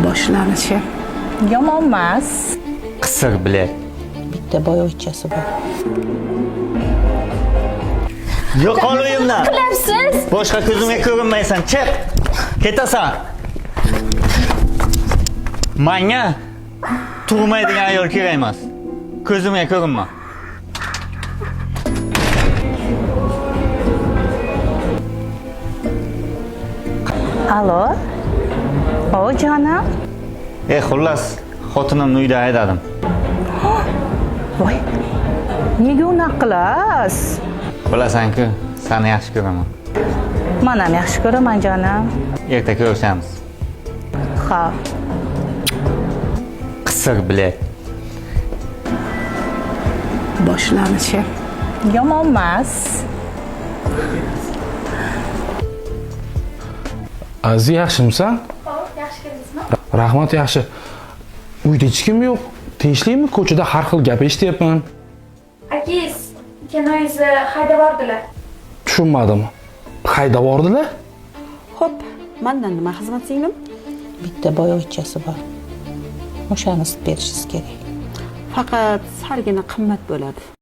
Boshlanishi yomon emas. Qisir bilet. Bitta boyvachchasi bor. Yo'qol uyimdan. Qilasiz? Boshqa ko'zimga ko'rinmaysan. Chiq. Ketasan. Menga tug'maydigan ayol kerak emas. Ko'zimga ko'rinma. Alo. O jonim. Xullas, xotinimni uyda haydadim. Voy. Nega unaqa qilasiz? Bilasan-ku, seni yaxshi ko'raman. Men ham yaxshi ko'raman jonim. Erta ko'rishamiz. Ha. Qisir bilet. Boshlanishi yomon emas. Aziz, yaxshimisan? Xo'p, yaxshi keldingizmi? Rahmat, yaxshi. Uyda hech kim yo'q. Tinchlikmi? Ko'chada har xil gap eshityapman. Akangiz kinoyizni haydab bordilar. Tushunmadim. Haydab bordilar? Xo'p, mendan nima xizmat singlim? Bitta boyvachchasi bor. O'shani berishingiz kerak. Faqat salgina qimmat bo'ladi.